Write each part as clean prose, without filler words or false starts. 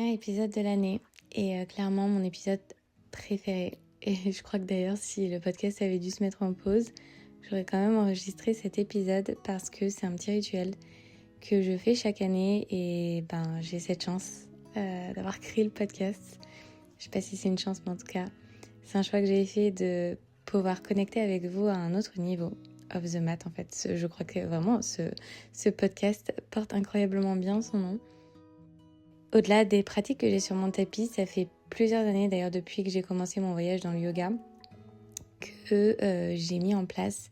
dernier épisode de l'année et clairement mon épisode préféré. Et je crois que d'ailleurs si le podcast avait dû se mettre en pause, j'aurais quand même enregistré cet épisode parce que c'est un petit rituel que je fais chaque année et j'ai cette chance d'avoir créé le podcast. Je sais pas si c'est une chance, mais en tout cas c'est un choix que j'ai fait de pouvoir connecter avec vous à un autre niveau. Of the mat en fait. Je crois que vraiment ce podcast porte incroyablement bien son nom. Au-delà des pratiques que j'ai sur mon tapis, ça fait plusieurs années d'ailleurs depuis que j'ai commencé mon voyage dans le yoga que j'ai mis en place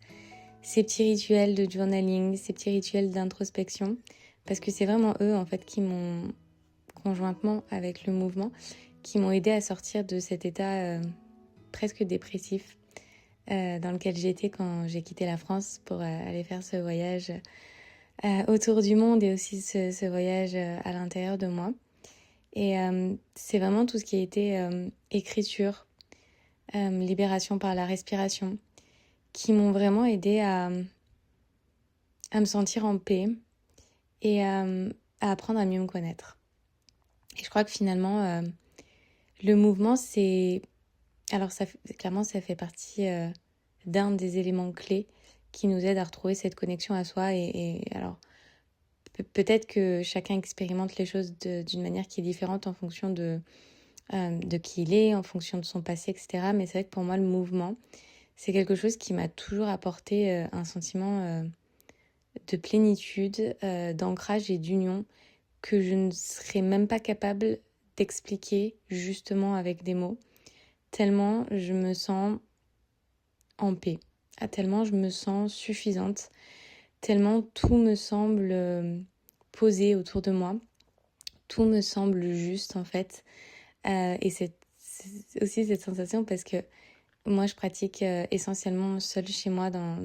ces petits rituels de journaling, ces petits rituels d'introspection, parce que c'est vraiment eux en fait qui m'ont, conjointement avec le mouvement, qui m'ont aidé à sortir de cet état presque dépressif dans lequel j'étais quand j'ai quitté la France pour aller faire ce voyage autour du monde et aussi ce voyage à l'intérieur de moi. Et c'est vraiment tout ce qui a été écriture, libération par la respiration, qui m'ont vraiment aidé à me sentir en paix et à apprendre à mieux me connaître. Et je crois que finalement, le mouvement, c'est... Alors clairement, ça fait partie d'un des éléments clés qui nous aide à retrouver cette connexion à soi. Et alors, peut-être que chacun expérimente les choses d'une manière qui est différente en fonction de qui il est, en fonction de son passé, etc. Mais c'est vrai que pour moi, le mouvement, c'est quelque chose qui m'a toujours apporté un sentiment de plénitude, d'ancrage et d'union que je ne serais même pas capable d'expliquer justement avec des mots, tellement je me sens en paix, tellement je me sens suffisante, tellement tout me semble posé autour de moi, tout me semble juste en fait. Et c'est aussi cette sensation parce que moi je pratique essentiellement seule chez moi dans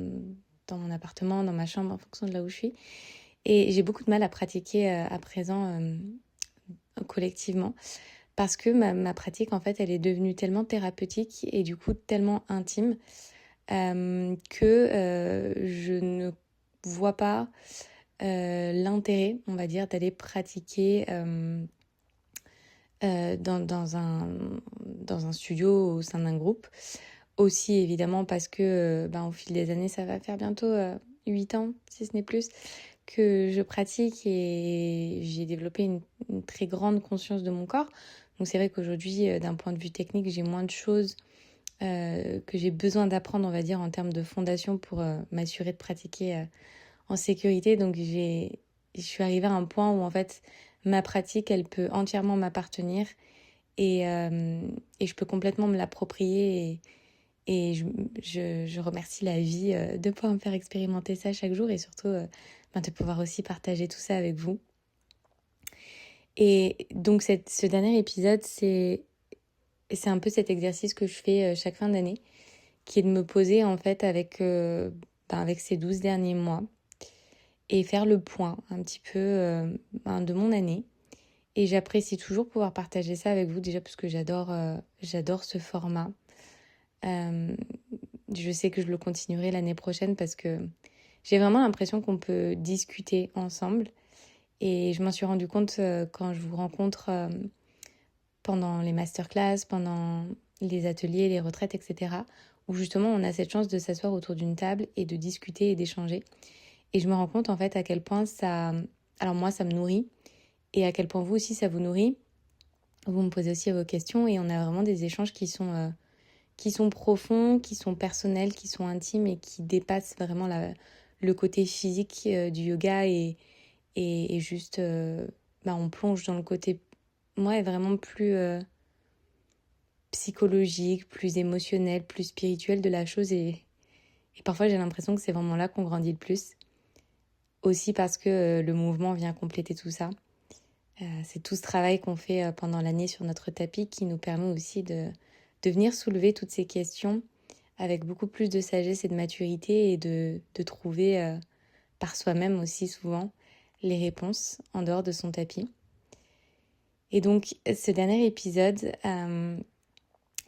mon appartement, dans ma chambre en fonction de là où je suis. Et j'ai beaucoup de mal à pratiquer à présent collectivement parce que ma pratique en fait elle est devenue tellement thérapeutique et du coup tellement intime que je ne vois pas l'intérêt, on va dire, d'aller pratiquer dans un studio au sein d'un groupe. Aussi évidemment parce que au fil des années, ça va faire bientôt 8 ans, si ce n'est plus, que je pratique et j'ai développé une très grande conscience de mon corps. Donc c'est vrai qu'aujourd'hui, d'un point de vue technique, j'ai moins de choses que j'ai besoin d'apprendre, on va dire, en termes de fondation pour m'assurer de pratiquer en sécurité. Donc je suis arrivée à un point où en fait ma pratique, elle peut entièrement m'appartenir et je peux complètement me l'approprier et je remercie la vie de pouvoir me faire expérimenter ça chaque jour et surtout de pouvoir aussi partager tout ça avec vous. Et donc ce dernier épisode, c'est un peu cet exercice que je fais chaque fin d'année, qui est de me poser en fait avec ces 12 derniers mois et faire le point un petit peu de mon année. Et j'apprécie toujours pouvoir partager ça avec vous, déjà parce que j'adore ce format. Je sais que je le continuerai l'année prochaine parce que j'ai vraiment l'impression qu'on peut discuter ensemble. Et je m'en suis rendu compte quand je vous rencontre pendant les masterclass, pendant les ateliers, les retraites, etc. Où justement on a cette chance de s'asseoir autour d'une table et de discuter et d'échanger. Et je me rends compte en fait à quel point alors moi ça me nourrit et à quel point vous aussi ça vous nourrit. Vous me posez aussi vos questions et on a vraiment des échanges qui sont profonds, qui sont personnels, qui sont intimes et qui dépassent vraiment le côté physique du yoga et juste on plonge dans le côté vraiment plus psychologique, plus émotionnel, plus spirituel de la chose et parfois j'ai l'impression que c'est vraiment là qu'on grandit le plus. Aussi parce que le mouvement vient compléter tout ça. C'est tout ce travail qu'on fait pendant l'année sur notre tapis qui nous permet aussi de venir soulever toutes ces questions avec beaucoup plus de sagesse et de maturité et de trouver par soi-même aussi souvent les réponses en dehors de son tapis. Et donc ce dernier épisode,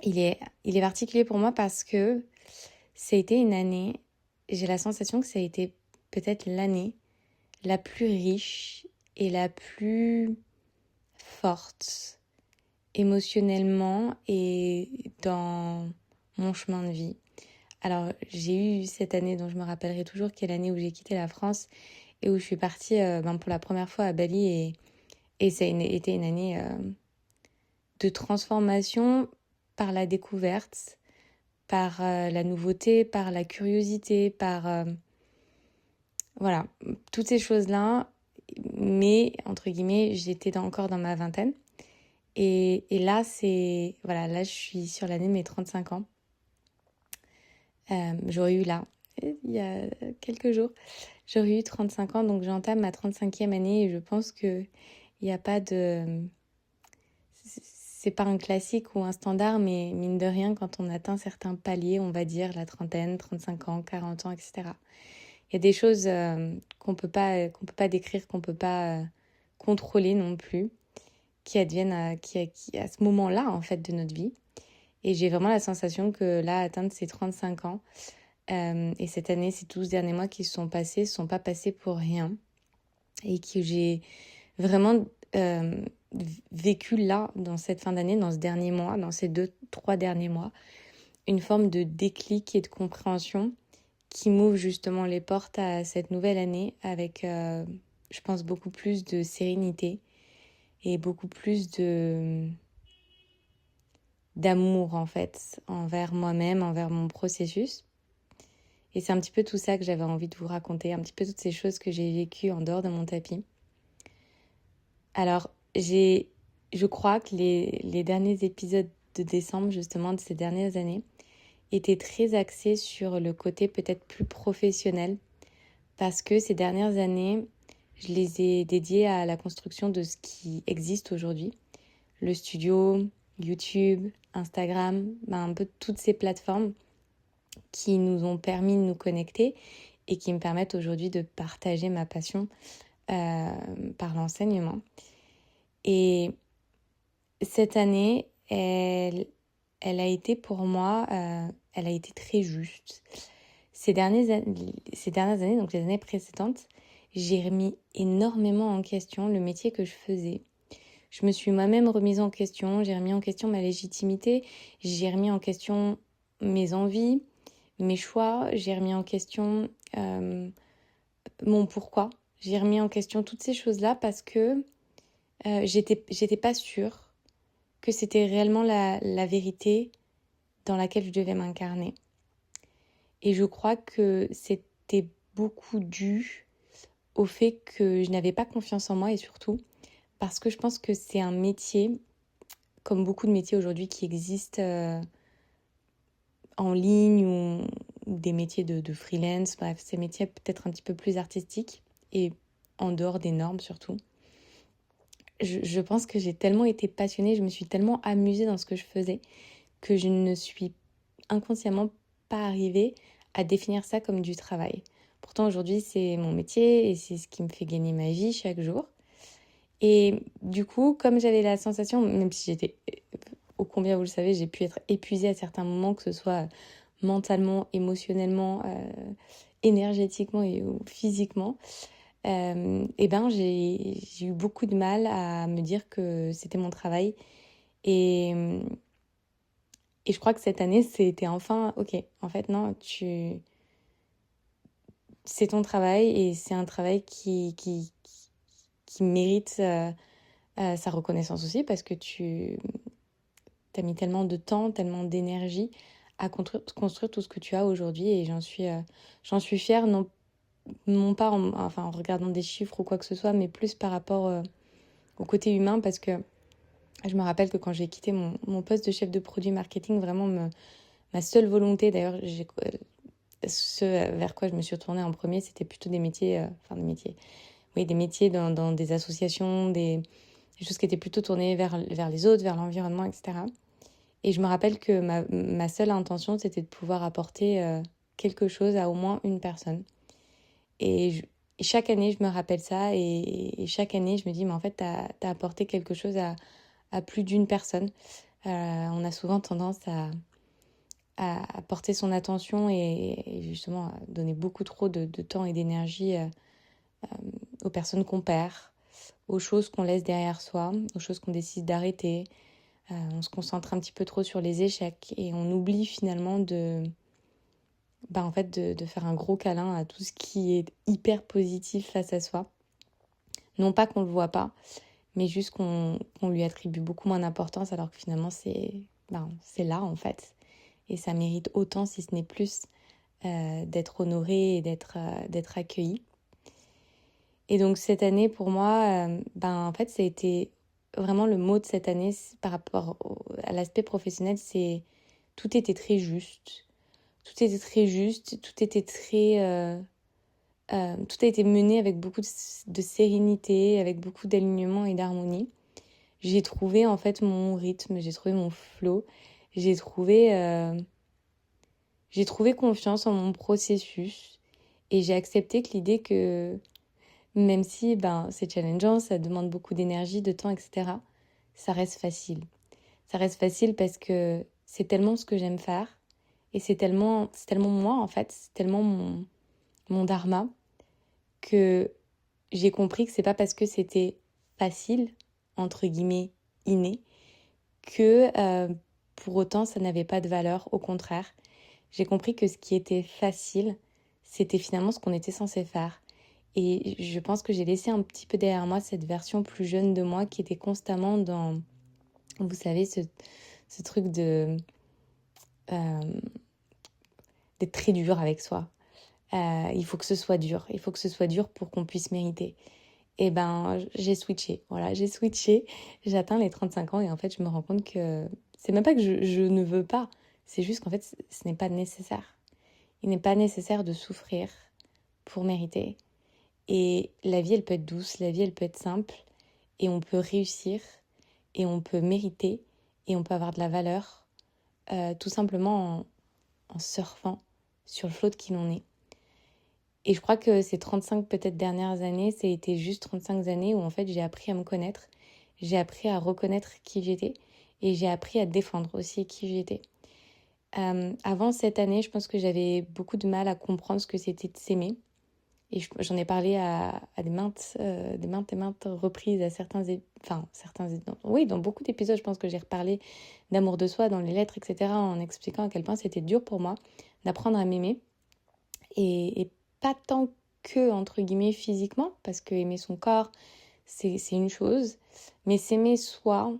il est particulier pour moi parce que ça a été une année, j'ai la sensation que ça a été peut-être l'année la plus riche et la plus forte émotionnellement et dans mon chemin de vie. Alors, j'ai eu cette année dont je me rappellerai toujours, qui est l'année où j'ai quitté la France et où je suis partie pour la première fois à Bali et ça a été une année de transformation par la découverte, par la nouveauté, par la curiosité, par voilà, toutes ces choses-là. Mais, entre guillemets, j'étais encore dans ma vingtaine. Et là, là, je suis sur l'année de mes 35 ans. J'aurais eu là, il y a quelques jours, j'aurais eu 35 ans, donc j'entame ma 35e année et je pense qu'il n'y a pas de... C'est pas un classique ou un standard, mais mine de rien, quand on atteint certains paliers, on va dire la trentaine, 35 ans, 40 ans, etc. Il y a des choses qu'on peut pas décrire, qu'on peut pas contrôler non plus, qui adviennent à ce moment-là, en fait, de notre vie. Et j'ai vraiment la sensation que là, atteindre ces 35 ans, et cette année, ces 12 derniers mois qui se sont pas passés pour rien. Et que j'ai vraiment vécu là, dans cette fin d'année, dans ce dernier mois, dans ces 2-3 derniers mois, une forme de déclic et de compréhension qui m'ouvre justement les portes à cette nouvelle année avec, je pense, beaucoup plus de sérénité et beaucoup plus d'amour en fait envers moi-même, envers mon processus. Et c'est un petit peu tout ça que j'avais envie de vous raconter, un petit peu toutes ces choses que j'ai vécues en dehors de mon tapis. Alors, je crois que les derniers épisodes de décembre, justement, de ces dernières années, étaient très axés sur le côté peut-être plus professionnel, parce que ces dernières années, je les ai dédiées à la construction de ce qui existe aujourd'hui. Le studio, YouTube, Instagram, un peu toutes ces plateformes qui nous ont permis de nous connecter et qui me permettent aujourd'hui de partager ma passion par l'enseignement. Et cette année, elle a été pour moi, elle a été très juste. Ces dernières années, donc les années précédentes, j'ai remis énormément en question le métier que je faisais. Je me suis moi-même remise en question, j'ai remis en question ma légitimité, j'ai remis en question mes envies, mes choix, j'ai remis en question mon pourquoi. J'ai remis en question toutes ces choses-là parce que j'étais pas sûre que c'était réellement la vérité dans laquelle je devais m'incarner. Et je crois que c'était beaucoup dû au fait que je n'avais pas confiance en moi et surtout parce que je pense que c'est un métier, comme beaucoup de métiers aujourd'hui qui existent en ligne ou des métiers de freelance, bref, ces métiers peut-être un petit peu plus artistiques et en dehors des normes surtout. Je pense que j'ai tellement été passionnée, je me suis tellement amusée dans ce que je faisais que je ne suis inconsciemment pas arrivée à définir ça comme du travail. Pourtant aujourd'hui c'est mon métier et c'est ce qui me fait gagner ma vie chaque jour. Et du coup, comme j'avais la sensation, même si j'étais, ô combien vous le savez, j'ai pu être épuisée à certains moments, que ce soit mentalement, émotionnellement, énergétiquement ou physiquement, j'ai eu beaucoup de mal à me dire que c'était mon travail. Et je crois que cette année, c'était enfin, ok, en fait, non, c'est ton travail et c'est un travail qui mérite sa reconnaissance aussi parce que tu as mis tellement de temps, tellement d'énergie à construire tout ce que tu as aujourd'hui et j'en suis fière, non pas en regardant des chiffres ou quoi que ce soit, mais plus par rapport au côté humain parce que je me rappelle que quand j'ai quitté mon poste de chef de produit marketing, vraiment ma seule volonté, d'ailleurs, ce vers quoi je me suis retournée en premier, c'était plutôt des métiers, des métiers dans des associations, des choses qui étaient plutôt tournées vers les autres, vers l'environnement, etc. Et je me rappelle que ma seule intention, c'était de pouvoir apporter quelque chose à au moins une personne. Et chaque année, je me rappelle ça et chaque année, je me dis, mais en fait, t'as apporté quelque chose à plus d'une personne. On a souvent tendance à porter son attention et justement à donner beaucoup trop de temps et d'énergie aux personnes qu'on perd, aux choses qu'on laisse derrière soi, aux choses qu'on décide d'arrêter. On se concentre un petit peu trop sur les échecs et on oublie finalement de faire un gros câlin à tout ce qui est hyper positif face à soi. Non pas qu'on le voit pas, mais juste qu'on lui attribue beaucoup moins d'importance alors que finalement c'est là en fait. Et ça mérite autant, si ce n'est plus, d'être honoré et d'être accueilli. Et donc cette année pour moi, en fait ça a été vraiment le mot de cette année par rapport à l'aspect professionnel, c'est tout était très juste. Tout était très juste, tout était tout a été mené avec beaucoup de sérénité, avec beaucoup d'alignement et d'harmonie. J'ai trouvé en fait mon rythme, j'ai trouvé mon flow, j'ai trouvé, euh, j'ai trouvé confiance en mon processus et j'ai accepté que l'idée que même si c'est challengeant, ça demande beaucoup d'énergie, de temps, etc., ça reste facile. Ça reste facile parce que c'est tellement ce que j'aime faire et c'est tellement moi en fait, c'est tellement mon dharma que j'ai compris que c'est pas parce que c'était facile, entre guillemets, inné, que pour autant ça n'avait pas de valeur. Au contraire, j'ai compris que ce qui était facile, c'était finalement ce qu'on était censé faire. Et je pense que j'ai laissé un petit peu derrière moi cette version plus jeune de moi qui était constamment dans, vous savez, ce truc euh, d'être très dur avec soi. Il faut que ce soit dur. Il faut que ce soit dur pour qu'on puisse mériter. Et j'ai switché. Voilà, j'ai switché. J'atteins les 35 ans et en fait, je me rends compte que c'est même pas que je ne veux pas. C'est juste qu'en fait, ce n'est pas nécessaire. Il n'est pas nécessaire de souffrir pour mériter. Et la vie, elle peut être douce, la vie, elle peut être simple. Et on peut réussir, et on peut mériter, et on peut avoir de la valeur, tout simplement en surfant sur le flot de qui l'on est. Et je crois que ces 35 peut-être dernières années, ça a été juste 35 années où en fait j'ai appris à me connaître, j'ai appris à reconnaître qui j'étais et j'ai appris à défendre aussi qui j'étais. Avant cette année, je pense que j'avais beaucoup de mal à comprendre ce que c'était de s'aimer. Et j'en ai parlé à des maintes reprises, à dans beaucoup d'épisodes, je pense que j'ai reparlé d'amour de soi dans les lettres, etc., en expliquant à quel point c'était dur pour moi d'apprendre à m'aimer. Et pas tant que, entre guillemets, physiquement, parce que aimer son corps, c'est une chose, mais s'aimer soi,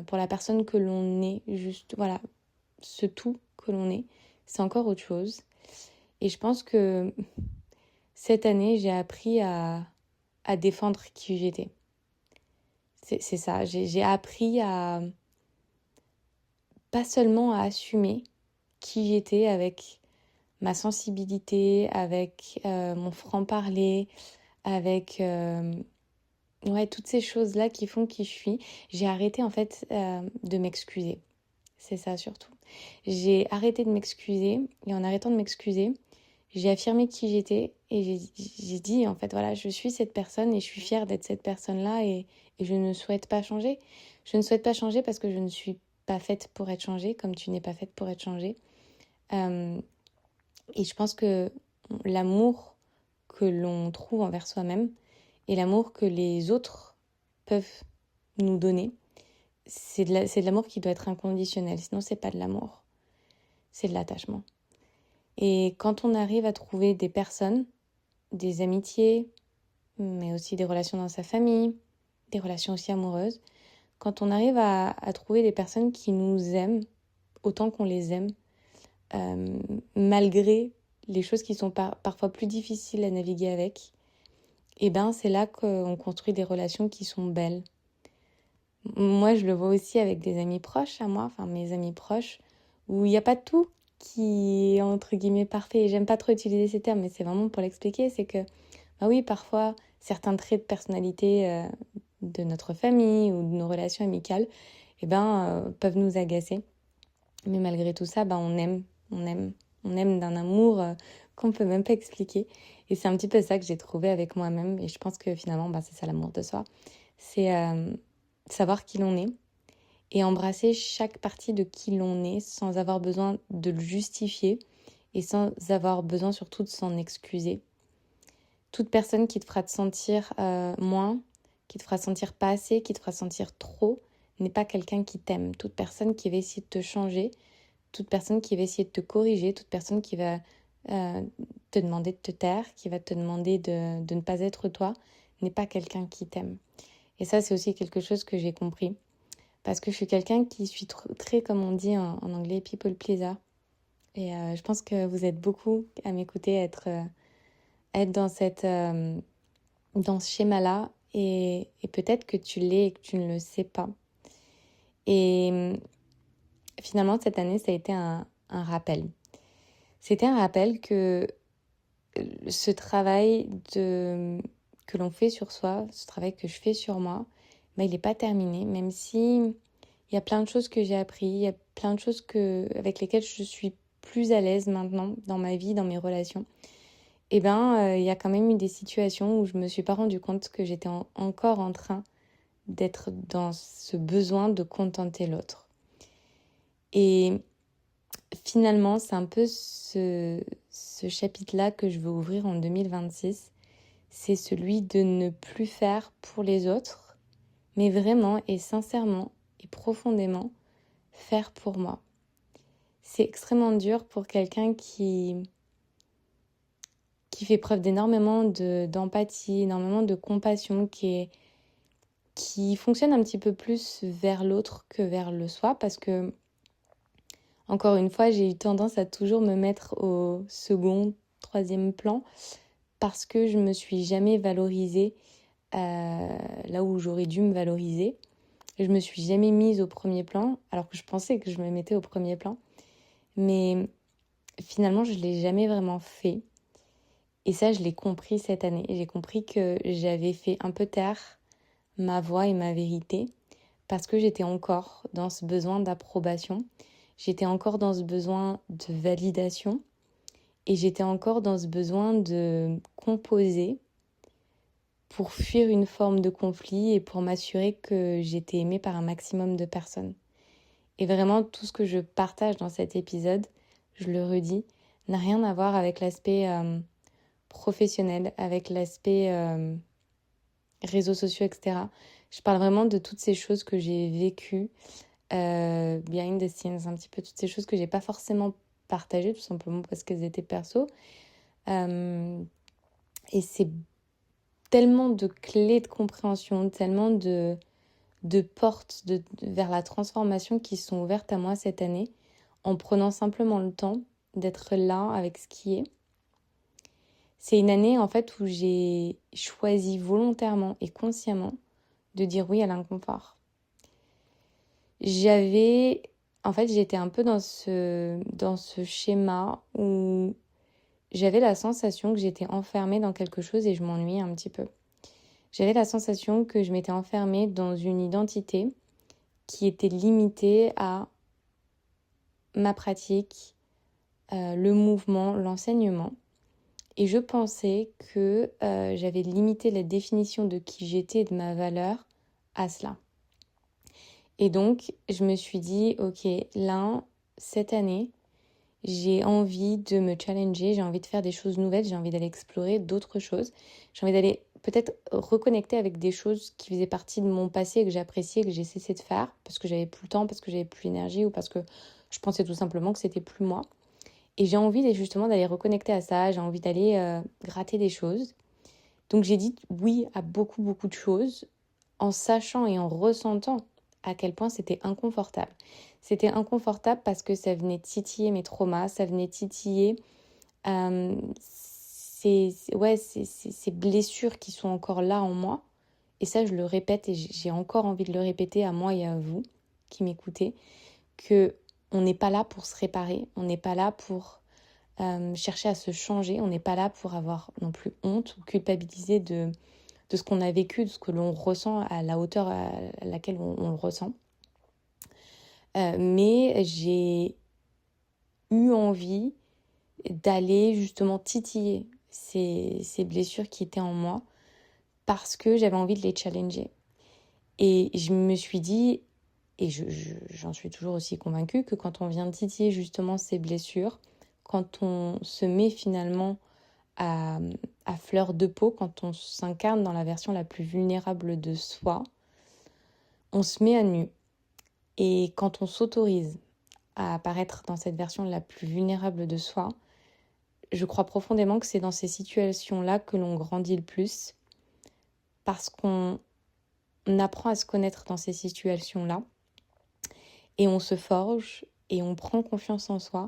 pour la personne que l'on est, juste, voilà, ce tout que l'on est, c'est encore autre chose. Et je pense que cette année, j'ai appris à défendre qui j'étais. C'est ça, j'ai appris à, pas seulement à assumer qui j'étais avec ma sensibilité, avec mon franc-parler, avec toutes ces choses-là qui font qui je suis. J'ai arrêté en fait de m'excuser. C'est ça surtout. J'ai arrêté de m'excuser et en arrêtant de m'excuser, j'ai affirmé qui j'étais et j'ai dit en fait voilà, je suis cette personne et je suis fière d'être cette personne-là et je ne souhaite pas changer. Je ne souhaite pas changer parce que je ne suis pas faite pour être changée comme tu n'es pas faite pour être changée. Et je pense que l'amour que l'on trouve envers soi-même et l'amour que les autres peuvent nous donner, c'est de l'amour qui doit être inconditionnel. Sinon, c'est pas de l'amour. C'est de l'attachement. Et quand on arrive à trouver des personnes, des amitiés, mais aussi des relations dans sa famille, des relations aussi amoureuses, quand on arrive à trouver des personnes qui nous aiment autant qu'on les aime, malgré les choses qui sont parfois plus difficiles à naviguer avec, et c'est là qu'on construit des relations qui sont belles. Moi, je le vois aussi avec des amis proches à moi, enfin mes amis proches, où il n'y a pas tout qui est entre guillemets parfait. Et j'aime pas trop utiliser ces termes, mais c'est vraiment pour l'expliquer, c'est que, oui, parfois, certains traits de personnalité de notre famille ou de nos relations amicales, peuvent nous agacer. Mais malgré tout ça, on aime d'un amour qu'on peut même pas expliquer. Et c'est un petit peu ça que j'ai trouvé avec moi-même. Et je pense que finalement, c'est ça l'amour de soi. C'est savoir qui l'on est et embrasser chaque partie de qui l'on est sans avoir besoin de le justifier et sans avoir besoin surtout de s'en excuser. Toute personne qui te fera te sentir moins, qui te fera sentir pas assez, qui te fera sentir trop, n'est pas quelqu'un qui t'aime. Toute personne qui va essayer de te changer, toute personne qui va essayer de te corriger, toute personne qui va te demander de te taire, qui va te demander de ne pas être toi, n'est pas quelqu'un qui t'aime. Et ça, c'est aussi quelque chose que j'ai compris. Parce que je suis quelqu'un qui suis très, comme on dit en anglais, people pleaser. Et je pense que vous êtes beaucoup à m'écouter, être dans dans ce schéma-là. Et peut-être que tu l'es et que tu ne le sais pas. Et finalement, cette année, ça a été un rappel. C'était un rappel que ce travail que l'on fait sur soi, ce travail que je fais sur moi, il n'est pas terminé, même si il y a plein de choses que j'ai appris, il y a plein de choses avec lesquelles je suis plus à l'aise maintenant dans ma vie, dans mes relations. Il y a quand même eu des situations où je me suis pas rendu compte que j'étais encore en train d'être dans ce besoin de contenter l'autre. Et finalement, c'est un peu ce chapitre-là que je veux ouvrir en 2026. C'est celui de ne plus faire pour les autres, mais vraiment et sincèrement et profondément faire pour moi. C'est extrêmement dur pour quelqu'un qui fait preuve d'énormément d'empathie, énormément de compassion, qui fonctionne un petit peu plus vers l'autre que vers le soi, parce que encore une fois, j'ai eu tendance à toujours me mettre au second, troisième plan parce que je me suis jamais valorisée là où j'aurais dû me valoriser. Je me suis jamais mise au premier plan alors que je pensais que je me mettais au premier plan. Mais finalement, je ne l'ai jamais vraiment fait. Et ça, je l'ai compris cette année. J'ai compris que j'avais fait un peu taire ma voix et ma vérité parce que j'étais encore dans ce besoin d'approbation. J'étais encore dans ce besoin de validation et j'étais encore dans ce besoin de composer pour fuir une forme de conflit et pour m'assurer que j'étais aimée par un maximum de personnes. Et vraiment, tout ce que je partage dans cet épisode, je le redis, n'a rien à voir avec l'aspect professionnel, avec l'aspect réseaux sociaux, etc. Je parle vraiment de toutes ces choses que j'ai vécues behind the scenes, un petit peu toutes ces choses que j'ai pas forcément partagées, tout simplement parce qu'elles étaient perso. Et c'est tellement de clés de compréhension, tellement de portes vers la transformation qui sont ouvertes à moi cette année, en prenant simplement le temps d'être là avec ce qui est. C'est une année en fait où j'ai choisi volontairement et consciemment de dire oui à l'inconfort. J'étais un peu dans ce schéma où j'avais la sensation que j'étais enfermée dans quelque chose et je m'ennuyais un petit peu. J'avais la sensation que je m'étais enfermée dans une identité qui était limitée à ma pratique, le mouvement, l'enseignement. Et je pensais que j'avais limité la définition de qui j'étais et de ma valeur à cela. Et donc, je me suis dit, ok, là, cette année, j'ai envie de me challenger, j'ai envie de faire des choses nouvelles, j'ai envie d'aller explorer d'autres choses. J'ai envie d'aller peut-être reconnecter avec des choses qui faisaient partie de mon passé et que j'appréciais et que j'ai cessé de faire parce que j'avais plus le temps, parce que j'avais plus l'énergie ou parce que je pensais tout simplement que c'était plus moi. Et j'ai envie justement d'aller reconnecter à ça, j'ai envie d'aller gratter des choses. Donc j'ai dit oui à beaucoup, beaucoup de choses en sachant et en ressentant à quel point c'était inconfortable. C'était inconfortable parce que ça venait titiller mes traumas, ça venait titiller ces blessures qui sont encore là en moi. Et ça, je le répète et j'ai encore envie de le répéter à moi et à vous qui m'écoutez, que on n'est pas là pour se réparer, on n'est pas là pour chercher à se changer, on n'est pas là pour avoir non plus honte ou culpabiliser de ce qu'on a vécu, de ce que l'on ressent à la hauteur à laquelle on le ressent. Mais j'ai eu envie d'aller justement titiller ces blessures qui étaient en moi parce que j'avais envie de les challenger. Et je me suis dit, et j'en suis toujours aussi convaincue, que quand on vient titiller justement ces blessures, quand on se met finalement à, à fleur de peau, quand on s'incarne dans la version la plus vulnérable de soi, on se met à nu. Et quand on s'autorise à apparaître dans cette version la plus vulnérable de soi, je crois profondément que c'est dans ces situations-là que l'on grandit le plus, parce qu'on apprend à se connaître dans ces situations-là, et on se forge, et on prend confiance en soi,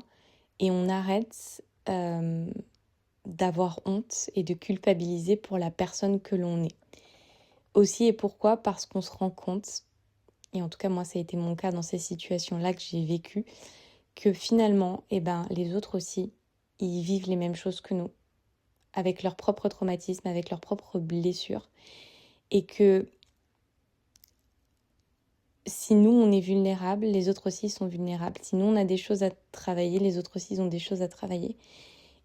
et on arrête d'avoir honte et de culpabiliser pour la personne que l'on est. Aussi et pourquoi ? Parce qu'on se rend compte, et en tout cas moi ça a été mon cas dans ces situations-là que j'ai vécues, que finalement, les autres aussi, ils vivent les mêmes choses que nous, avec leurs propres traumatismes, avec leurs propres blessures, et que si nous on est vulnérables, les autres aussi sont vulnérables. Si nous on a des choses à travailler, les autres aussi ont des choses à travailler.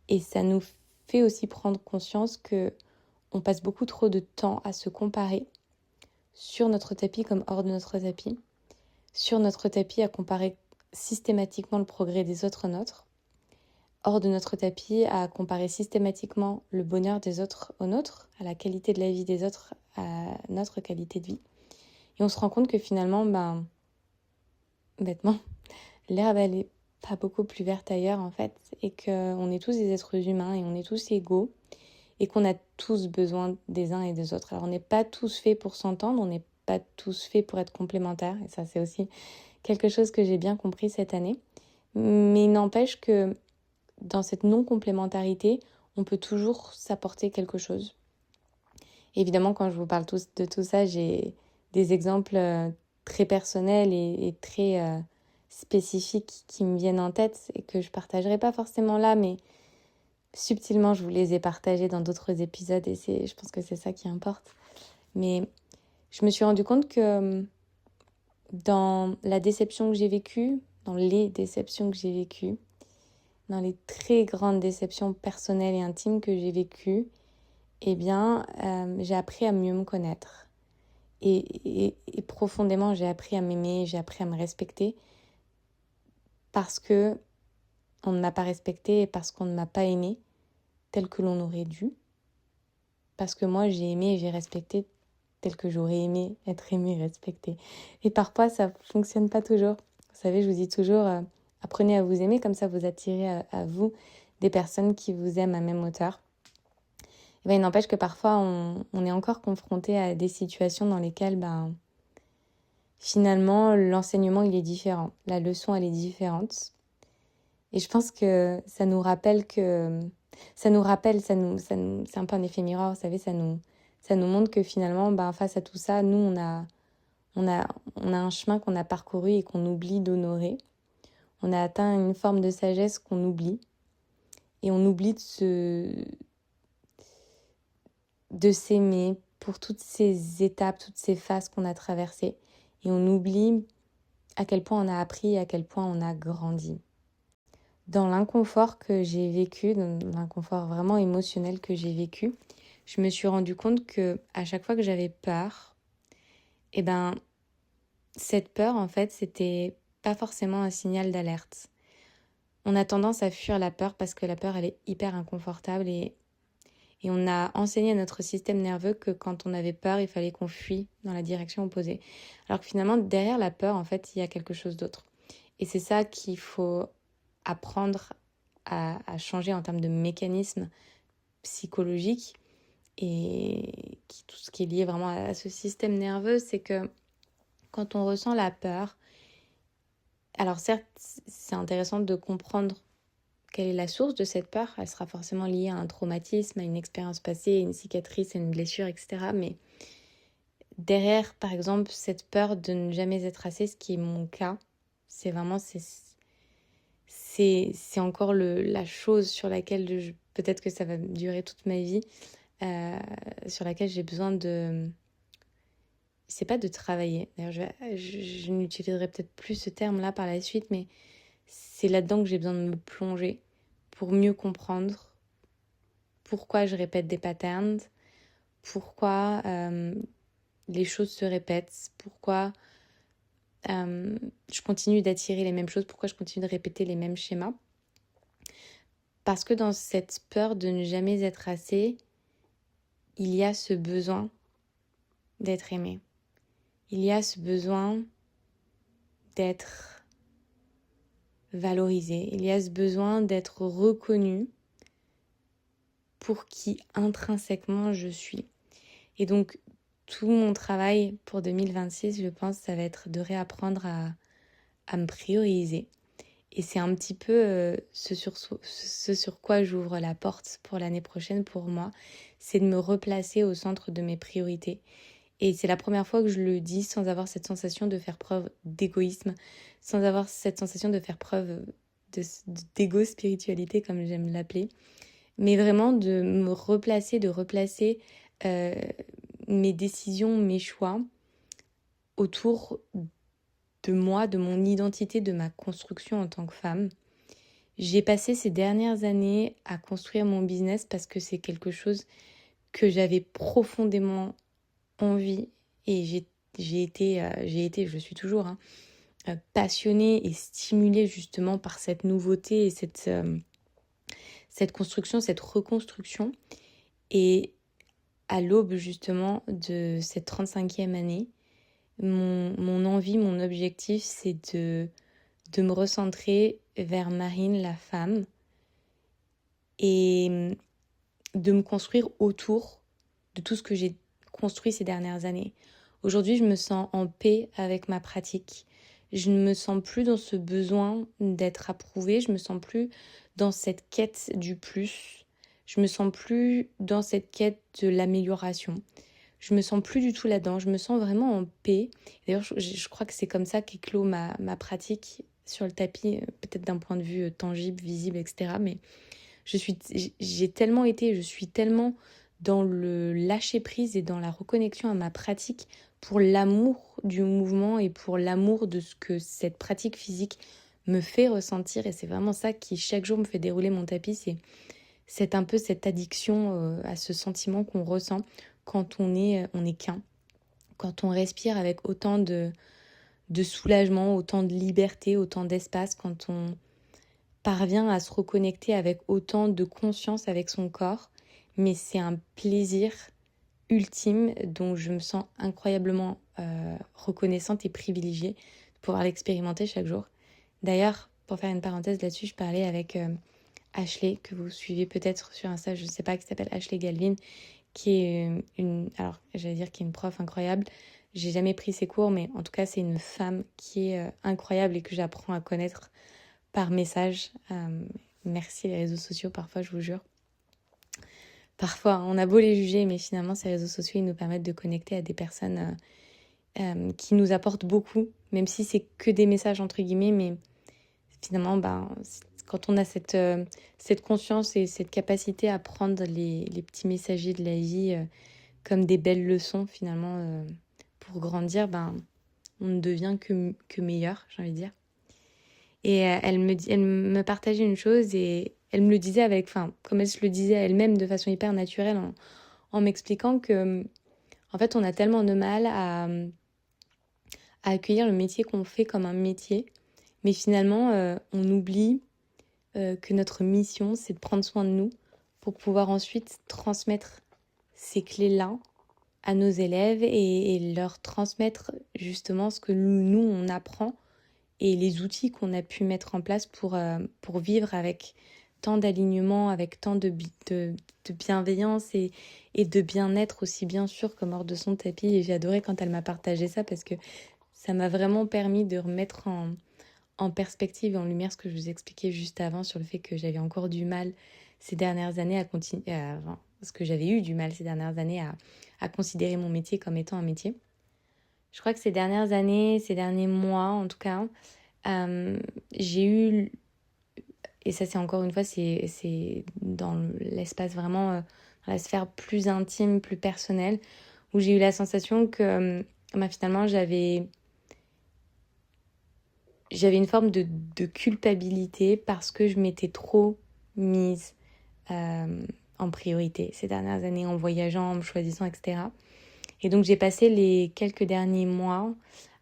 Et ça nous fait aussi prendre conscience que on passe beaucoup trop de temps à se comparer sur notre tapis comme hors de notre tapis, sur notre tapis à comparer systématiquement le progrès des autres au nôtre, hors de notre tapis à comparer systématiquement le bonheur des autres au nôtre, à la qualité de la vie des autres à notre qualité de vie. Et on se rend compte que finalement, bêtement, l'herbe elle est pas beaucoup plus verte ailleurs en fait, et qu'on est tous des êtres humains et on est tous égaux, et qu'on a tous besoin des uns et des autres. Alors on n'est pas tous faits pour s'entendre, on n'est pas tous faits pour être complémentaires, et ça c'est aussi quelque chose que j'ai bien compris cette année. Mais il n'empêche que dans cette non-complémentarité, on peut toujours s'apporter quelque chose. Évidemment, quand je vous parle de tout ça, j'ai des exemples très personnels et très spécifiques qui me viennent en tête et que je ne partagerai pas forcément là, mais subtilement, je vous les ai partagés dans d'autres épisodes et je pense que c'est ça qui importe. Mais je me suis rendu compte que dans la déception que j'ai vécue, dans les déceptions que j'ai vécues, dans les très grandes déceptions personnelles et intimes que j'ai vécues, j'ai appris à mieux me connaître. Et profondément, j'ai appris à m'aimer, j'ai appris à me respecter parce que on ne m'a pas respecté et parce qu'on ne m'a pas aimé tel que l'on aurait dû. Parce que moi, j'ai aimé et j'ai respecté tel que j'aurais aimé être aimée et respectée. Et parfois, ça ne fonctionne pas toujours. Vous savez, je vous dis toujours, apprenez à vous aimer, comme ça vous attirez à vous des personnes qui vous aiment à même hauteur. Il n'empêche que parfois, on est encore confronté à des situations dans lesquelles, finalement, l'enseignement, il est différent. La leçon, elle est différente. Et je pense que ça nous rappelle c'est un peu un effet miroir, vous savez, ça nous montre que finalement, face à tout ça, nous, on a un chemin qu'on a parcouru et qu'on oublie d'honorer. On a atteint une forme de sagesse qu'on oublie. Et on oublie de s'aimer pour toutes ces étapes, toutes ces phases qu'on a traversées. Et on oublie à quel point on a appris et à quel point on a grandi. Dans l'inconfort que j'ai vécu, dans l'inconfort vraiment émotionnel que j'ai vécu, je me suis rendu compte que à chaque fois que j'avais peur, cette peur, en fait, c'était pas forcément un signal d'alerte. On a tendance à fuir la peur parce que la peur, elle est hyper inconfortable et on a enseigné à notre système nerveux que quand on avait peur, il fallait qu'on fuit dans la direction opposée. Alors que finalement, derrière la peur, en fait, il y a quelque chose d'autre. Et c'est ça qu'il faut apprendre à changer en termes de mécanismes psychologiques et tout ce qui est lié vraiment à ce système nerveux, c'est que quand on ressent la peur, alors certes, c'est intéressant de comprendre quelle est la source de cette peur. Elle sera forcément liée à un traumatisme, à une expérience passée, à une cicatrice, à une blessure, etc. Mais derrière, par exemple, cette peur de ne jamais être assez, ce qui est mon cas, c'est vraiment c'est encore la chose sur laquelle peut-être que ça va durer toute ma vie, sur laquelle j'ai besoin de... C'est pas de travailler. D'ailleurs, je n'utiliserai peut-être plus ce terme-là par la suite, mais c'est là-dedans que j'ai besoin de me plonger pour mieux comprendre pourquoi je répète des patterns, pourquoi les choses se répètent, pourquoi je continue d'attirer les mêmes choses, pourquoi je continue de répéter les mêmes schémas. Parce que dans cette peur de ne jamais être assez, il y a ce besoin d'être aimé. Il y a ce besoin d'être valorisé. Il y a ce besoin d'être reconnu pour qui intrinsèquement je suis. Et donc, tout mon travail pour 2026, je pense, ça va être de réapprendre à me prioriser. Et c'est un petit peu ce sur quoi j'ouvre la porte pour l'année prochaine pour moi, c'est de me replacer au centre de mes priorités. Et c'est la première fois que je le dis sans avoir cette sensation de faire preuve d'égoïsme, sans avoir cette sensation de faire preuve d'égo-spiritualité, comme j'aime l'appeler, mais vraiment de me replacer, de replacer mes décisions, mes choix autour de moi, de mon identité, de ma construction en tant que femme. J'ai passé ces dernières années à construire mon business parce que c'est quelque chose que j'avais profondément envie et je suis toujours passionnée et stimulée justement par cette nouveauté et cette construction, cette reconstruction. Et à l'aube justement de cette 35e année, mon envie, mon objectif, c'est de me recentrer vers Marine, la femme, et de me construire autour de tout ce que j'ai construit ces dernières années. Aujourd'hui, je me sens en paix avec ma pratique. Je ne me sens plus dans ce besoin d'être approuvée. Je me sens plus dans cette quête du plus. Je me sens plus dans cette quête de l'amélioration. Je me sens plus du tout là-dedans. Je me sens vraiment en paix. D'ailleurs, je crois que c'est comme ça qu'éclot ma pratique sur le tapis, peut-être d'un point de vue tangible, visible, etc. Mais je suis tellement dans le lâcher-prise et dans la reconnexion à ma pratique pour l'amour du mouvement et pour l'amour de ce que cette pratique physique me fait ressentir. Et c'est vraiment ça qui, chaque jour, me fait dérouler mon tapis. C'est un peu cette addiction à ce sentiment qu'on ressent quand on est qu'un. Quand on respire avec autant de soulagement, autant de liberté, autant d'espace, quand on parvient à se reconnecter avec autant de conscience avec son corps. Mais c'est un plaisir ultime dont je me sens incroyablement reconnaissante et privilégiée de pouvoir l'expérimenter chaque jour. D'ailleurs, pour faire une parenthèse là-dessus, je parlais avec Ashley, que vous suivez peut-être sur Insta, je ne sais pas, qui s'appelle Ashley Galvin, qui est qui est une prof incroyable. J'ai jamais pris ses cours, mais en tout cas, c'est une femme qui est incroyable et que j'apprends à connaître par message. Merci les réseaux sociaux, parfois, je vous jure. Parfois, on a beau les juger, mais finalement, ces réseaux sociaux, ils nous permettent de connecter à des personnes qui nous apportent beaucoup, même si c'est que des messages, entre guillemets, mais finalement, quand on a cette conscience et cette capacité à prendre les petits messagers de la vie comme des belles leçons, finalement, pour grandir, on ne devient que meilleur, j'ai envie de dire. Et elle me partageait une chose et elle me le disait comme elle se le disait à elle-même de façon hyper naturelle en m'expliquant que, en fait, on a tellement de mal à accueillir le métier qu'on fait comme un métier. Mais finalement, on oublie que notre mission, c'est de prendre soin de nous pour pouvoir ensuite transmettre ces clés-là à nos élèves et leur transmettre justement ce que nous, on apprend et les outils qu'on a pu mettre en place pour vivre avec tant d'alignement, avec tant de bienveillance et de bien-être aussi, bien sûr, comme hors de son tapis. Et j'ai adoré quand elle m'a partagé ça parce que ça m'a vraiment permis de remettre en perspective et en lumière ce que je vous expliquais juste avant sur le fait que j'avais encore du mal ces dernières années à continuer, parce que j'avais eu du mal ces dernières années à considérer mon métier comme étant un métier. Je crois que ces dernières années, ces derniers mois en tout cas, j'ai eu, et ça c'est encore une fois, c'est dans l'espace vraiment, dans la sphère plus intime, plus personnelle, où j'ai eu la sensation que finalement j'avais une forme de culpabilité parce que je m'étais trop mise en priorité ces dernières années en voyageant, en me choisissant, etc. Et donc j'ai passé les quelques derniers mois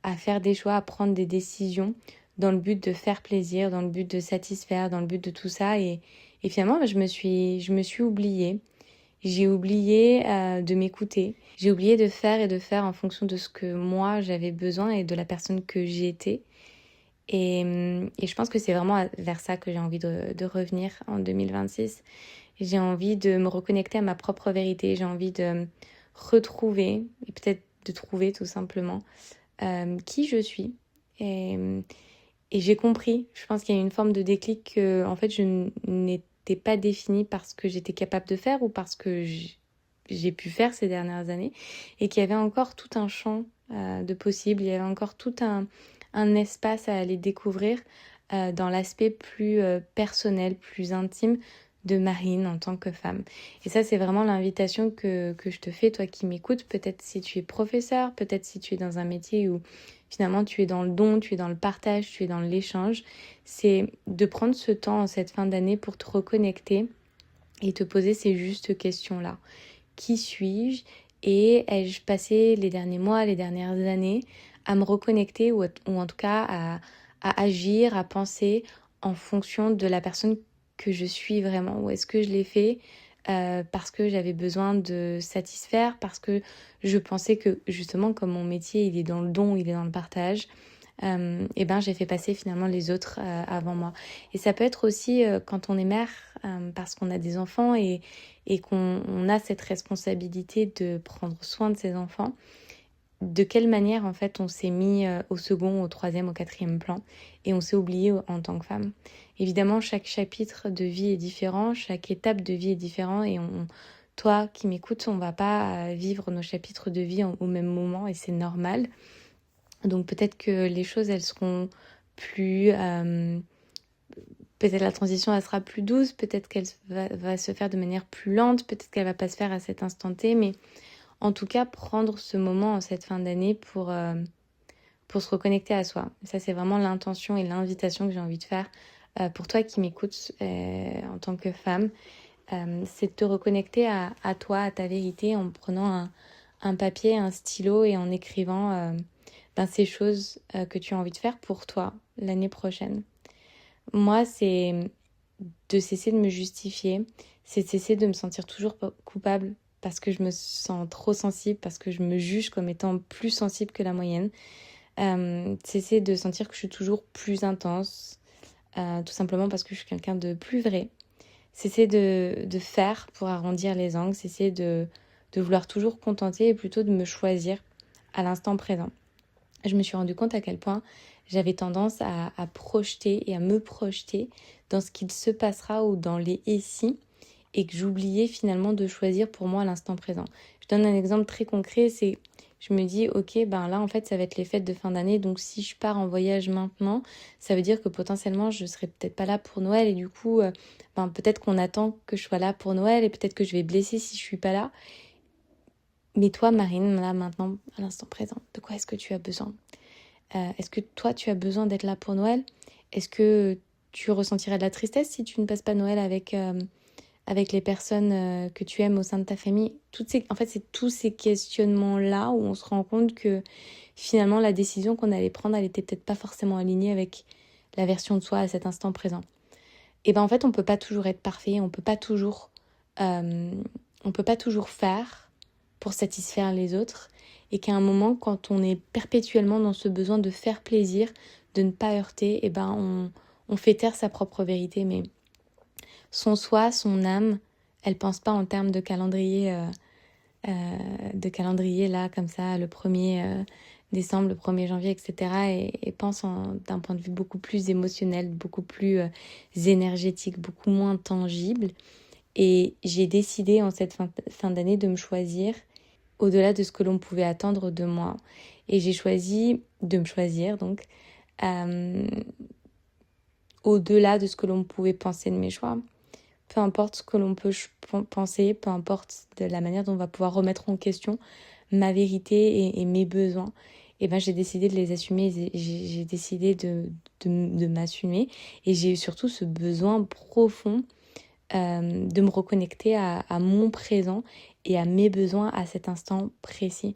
à faire des choix, à prendre des décisions dans le but de faire plaisir, dans le but de satisfaire, dans le but de tout ça. Et Et finalement, je me suis oubliée. J'ai oublié de m'écouter. J'ai oublié de faire en fonction de ce que moi j'avais besoin et de la personne que j'étais. Et je pense que c'est vraiment vers ça que j'ai envie de revenir en 2026. J'ai envie de me reconnecter à ma propre vérité. J'ai envie de retrouver, et peut-être de trouver tout simplement, qui je suis. Et, et j'ai compris, je pense qu'il y a une forme de déclic que, en fait, je n'étais pas définie par ce que j'étais capable de faire ou parce que j'ai pu faire ces dernières années. Et qu'il y avait encore tout un champ de possibles. Il y avait encore tout un espace à aller découvrir dans l'aspect plus personnel, plus intime de Marine en tant que femme. Et ça, c'est vraiment l'invitation que je te fais, toi qui m'écoutes, peut-être si tu es professeur, peut-être si tu es dans un métier où finalement tu es dans le don, tu es dans le partage, tu es dans l'échange, c'est de prendre ce temps en cette fin d'année pour te reconnecter et te poser ces justes questions-là. Qui suis-je et ai-je passé les derniers mois, les dernières années à me reconnecter ou en tout cas à agir, à penser en fonction de la personne que je suis vraiment? Ou est-ce que je l'ai fait parce que j'avais besoin de satisfaire, parce que je pensais que justement comme mon métier il est dans le don, il est dans le partage, et ben j'ai fait passer finalement les autres avant moi. Et ça peut être aussi quand on est mère, parce qu'on a des enfants et qu'on a cette responsabilité de prendre soin de ses enfants, de quelle manière en fait on s'est mis au second, au troisième, au quatrième plan et on s'est oublié en tant que femme. Évidemment, chaque chapitre de vie est différent, chaque étape de vie est différent et toi qui m'écoutes, on va pas vivre nos chapitres de vie au même moment et c'est normal. Donc peut-être que les choses elles seront plus peut-être la transition elle sera plus douce, peut-être qu'elle va se faire de manière plus lente, peut-être qu'elle va pas se faire à cet instant T, mais en tout cas prendre ce moment en cette fin d'année pour se reconnecter à soi. Ça c'est vraiment l'intention et l'invitation que j'ai envie de faire pour toi qui m'écoutes en tant que femme. C'est de te reconnecter à toi, à ta vérité en prenant un papier, un stylo et en écrivant ces choses que tu as envie de faire pour toi l'année prochaine. Moi, c'est de cesser de me justifier, c'est de cesser de me sentir toujours coupable parce que je me sens trop sensible, parce que je me juge comme étant plus sensible que la moyenne. Cesser de sentir que je suis toujours plus intense, tout simplement parce que je suis quelqu'un de plus vrai. Cesser de faire pour arrondir les angles, cesser de vouloir toujours contenter et plutôt de me choisir à l'instant présent. Je me suis rendu compte à quel point j'avais tendance à projeter et à me projeter dans ce qu'il se passera ou dans les ici et que j'oubliais finalement de choisir pour moi à l'instant présent. Je donne un exemple très concret, c'est je me dis ok ben là en fait ça va être les fêtes de fin d'année donc si je pars en voyage maintenant ça veut dire que potentiellement je serai peut-être pas là pour Noël et du coup peut-être qu'on attend que je sois là pour Noël et peut-être que je vais blesser si je suis pas là. Mais toi Marine, là maintenant à l'instant présent, de quoi est-ce que tu as besoin? Est-ce que toi tu as besoin d'être là pour Noël? Est-ce que tu ressentirais de la tristesse si tu ne passes pas Noël avec les personnes que tu aimes au sein de ta famille? En fait, c'est tous ces questionnements-là où on se rend compte que finalement, la décision qu'on allait prendre, elle était peut-être pas forcément alignée avec la version de soi à cet instant présent. Et en fait, on peut pas toujours être parfait, on peut pas toujours faire pour satisfaire les autres. Et qu'à un moment, quand on est perpétuellement dans ce besoin de faire plaisir, de ne pas heurter, on fait taire sa propre vérité. Mais son soi, son âme, elle pense pas en termes de calendrier là, comme ça, le 1er décembre, le 1er janvier, etc. Et pense d'un point de vue beaucoup plus émotionnel, beaucoup plus énergétique, beaucoup moins tangible. Et j'ai décidé en cette fin d'année de me choisir au-delà de ce que l'on pouvait attendre de moi. Et j'ai choisi de me choisir donc au-delà de ce que l'on pouvait penser de mes choix. Peu importe ce que l'on peut penser, peu importe de la manière dont on va pouvoir remettre en question ma vérité et mes besoins, et j'ai décidé de les assumer, j'ai décidé de m'assumer et j'ai eu surtout ce besoin profond de me reconnecter à mon présent et à mes besoins à cet instant précis.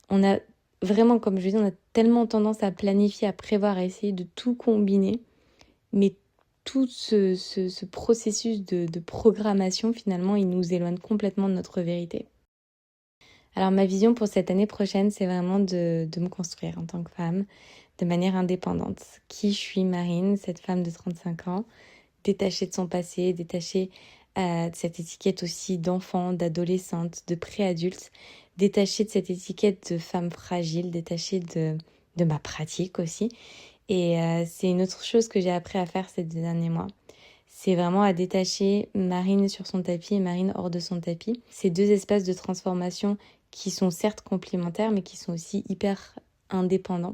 On a vraiment, comme je dis, on a tellement tendance à planifier, à prévoir, à essayer de tout combiner, mais tout ce processus de programmation, finalement, il nous éloigne complètement de notre vérité. Alors ma vision pour cette année prochaine, c'est vraiment de me construire en tant que femme, de manière indépendante. Qui je suis, Marine, cette femme de 35 ans, détachée de son passé, détachée de cette étiquette aussi d'enfant, d'adolescente, de préadulte, détachée de cette étiquette de femme fragile, détachée de ma pratique aussi. Et c'est une autre chose que j'ai appris à faire ces derniers mois. C'est vraiment à détacher Marine sur son tapis et Marine hors de son tapis. Ces deux espaces de transformation qui sont certes complémentaires, mais qui sont aussi hyper indépendants.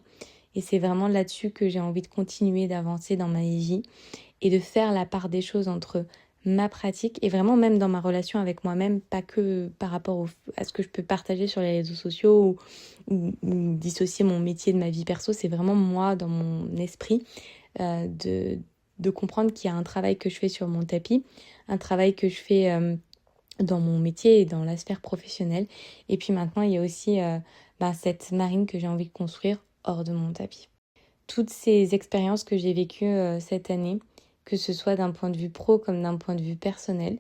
Et c'est vraiment là-dessus que j'ai envie de continuer d'avancer dans ma vie et de faire la part des choses entre ma pratique et vraiment même dans ma relation avec moi-même, pas que par rapport à ce que je peux partager sur les réseaux sociaux ou dissocier mon métier de ma vie perso. C'est vraiment moi, dans mon esprit, de comprendre qu'il y a un travail que je fais sur mon tapis, un travail que je fais dans mon métier et dans la sphère professionnelle. Et puis maintenant, il y a aussi cette Marine que j'ai envie de construire hors de mon tapis. Toutes ces expériences que j'ai vécues cette année, que ce soit d'un point de vue pro comme d'un point de vue personnel,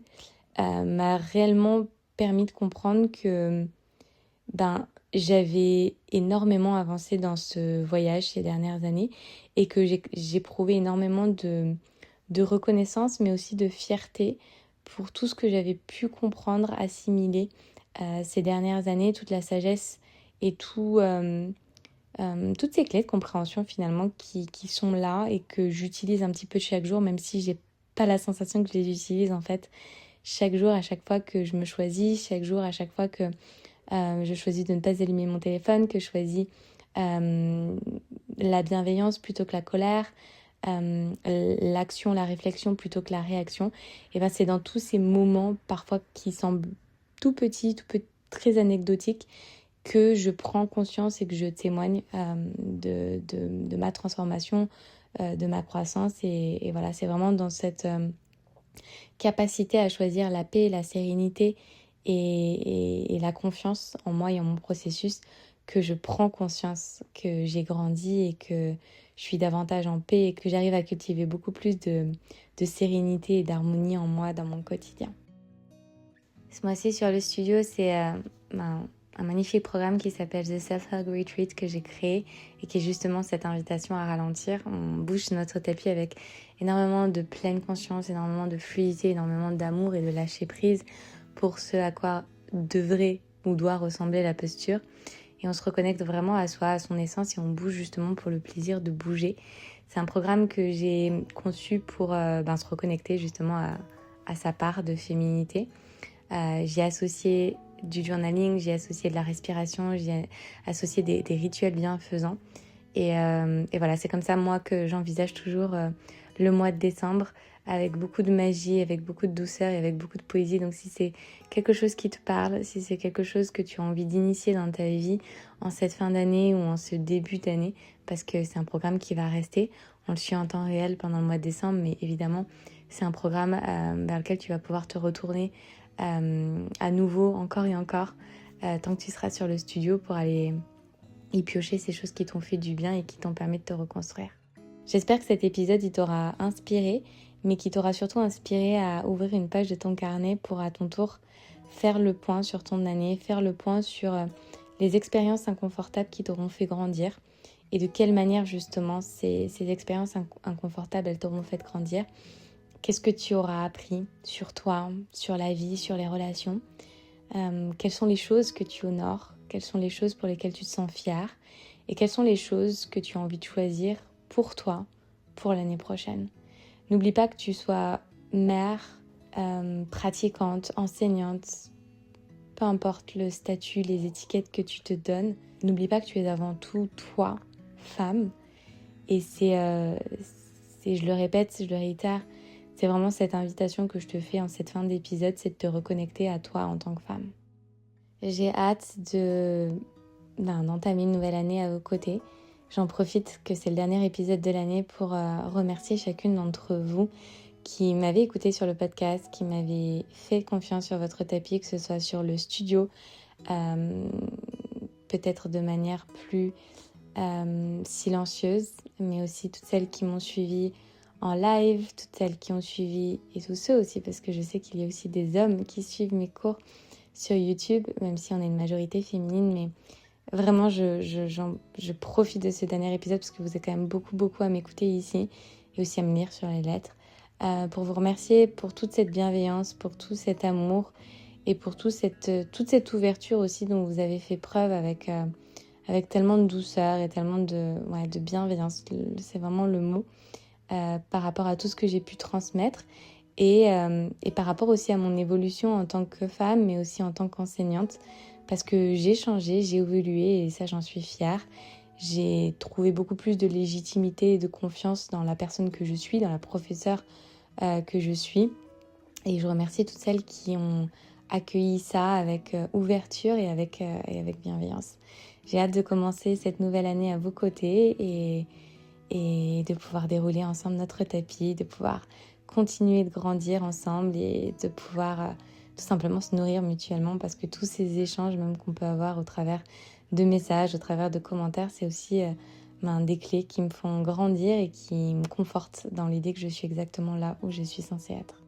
m'a réellement permis de comprendre que j'avais énormément avancé dans ce voyage ces dernières années et que j'ai prouvé énormément de reconnaissance, mais aussi de fierté pour tout ce que j'avais pu comprendre, assimiler ces dernières années, toute la sagesse et toutes ces clés de compréhension finalement qui sont là et que j'utilise un petit peu chaque jour, même si j'ai pas la sensation que je les utilise en fait chaque jour, à chaque fois que je me choisis, chaque jour, à chaque fois que je choisis de ne pas allumer mon téléphone, que je choisis la bienveillance plutôt que la colère, l'action, la réflexion plutôt que la réaction. Et c'est dans tous ces moments parfois qui semblent tout petits, très anecdotiques, que je prends conscience et que je témoigne de ma transformation, de ma croissance. Et voilà, c'est vraiment dans cette capacité à choisir la paix, la sérénité et la confiance en moi et en mon processus que je prends conscience que j'ai grandi et que je suis davantage en paix et que j'arrive à cultiver beaucoup plus de sérénité et d'harmonie en moi dans mon quotidien. Ce mois-ci sur le studio, c'est un magnifique programme qui s'appelle The Self-Hug Retreat que j'ai créé et qui est justement cette invitation à ralentir. On bouge notre tapis avec énormément de pleine conscience, énormément de fluidité, énormément d'amour et de lâcher prise pour ce à quoi devrait ou doit ressembler la posture. Et on se reconnecte vraiment à soi, à son essence et on bouge justement pour le plaisir de bouger. C'est un programme que j'ai conçu pour se reconnecter justement à sa part de féminité. J'ai associé du journaling, j'ai associé de la respiration, j'ai associé des rituels bienfaisants. Et voilà, c'est comme ça, moi, que j'envisage toujours le mois de décembre, avec beaucoup de magie, avec beaucoup de douceur et avec beaucoup de poésie. Donc si c'est quelque chose qui te parle, si c'est quelque chose que tu as envie d'initier dans ta vie en cette fin d'année ou en ce début d'année, parce que c'est un programme qui va rester, on le suit en temps réel pendant le mois de décembre, mais évidemment, c'est un programme vers lequel tu vas pouvoir te retourner à nouveau, encore et encore, tant que tu seras sur le studio pour aller y piocher ces choses qui t'ont fait du bien et qui t'ont permis de te reconstruire. J'espère que cet épisode il t'aura inspiré, mais qui t'aura surtout inspiré à ouvrir une page de ton carnet pour à ton tour faire le point sur ton année, faire le point sur les expériences inconfortables qui t'auront fait grandir et de quelle manière justement ces expériences inconfortables elles t'auront fait grandir. Qu'est-ce que tu auras appris sur toi, sur la vie, sur les relations? Quelles sont les choses que tu honores? Quelles sont les choses pour lesquelles tu te sens fière? Et quelles sont les choses que tu as envie de choisir pour toi, pour l'année prochaine? N'oublie pas que tu sois mère, pratiquante, enseignante, peu importe le statut, les étiquettes que tu te donnes. N'oublie pas que tu es avant tout toi, femme. Et je le répète, je le réitère, c'est vraiment cette invitation que je te fais en cette fin d'épisode, c'est de te reconnecter à toi en tant que femme. J'ai hâte d'entamer une nouvelle année à vos côtés. J'en profite que c'est le dernier épisode de l'année pour remercier chacune d'entre vous qui m'avez écouté sur le podcast, qui m'avez fait confiance sur votre tapis, que ce soit sur le studio, peut-être de manière plus silencieuse, mais aussi toutes celles qui m'ont suivie en live, toutes celles qui ont suivi et tous ceux aussi, parce que je sais qu'il y a aussi des hommes qui suivent mes cours sur YouTube, même si on est une majorité féminine, mais vraiment je profite de ce dernier épisode parce que vous êtes quand même beaucoup à m'écouter ici et aussi à me lire sur les lettres, pour vous remercier pour toute cette bienveillance, pour tout cet amour et pour toute cette ouverture aussi dont vous avez fait preuve avec tellement de douceur et tellement de bienveillance, c'est vraiment le mot, par rapport à tout ce que j'ai pu transmettre et par rapport aussi à mon évolution en tant que femme, mais aussi en tant qu'enseignante, parce que j'ai changé, j'ai évolué et ça j'en suis fière. J'ai trouvé beaucoup plus de légitimité et de confiance dans la personne que je suis, dans la professeure que je suis. Et je remercie toutes celles qui ont accueilli ça avec ouverture et avec bienveillance. J'ai hâte de commencer cette nouvelle année à vos côtés et de pouvoir dérouler ensemble notre tapis, de pouvoir continuer de grandir ensemble et de pouvoir tout simplement se nourrir mutuellement, parce que tous ces échanges même qu'on peut avoir au travers de messages, au travers de commentaires, c'est aussi des clés qui me font grandir et qui me confortent dans l'idée que je suis exactement là où je suis censée être.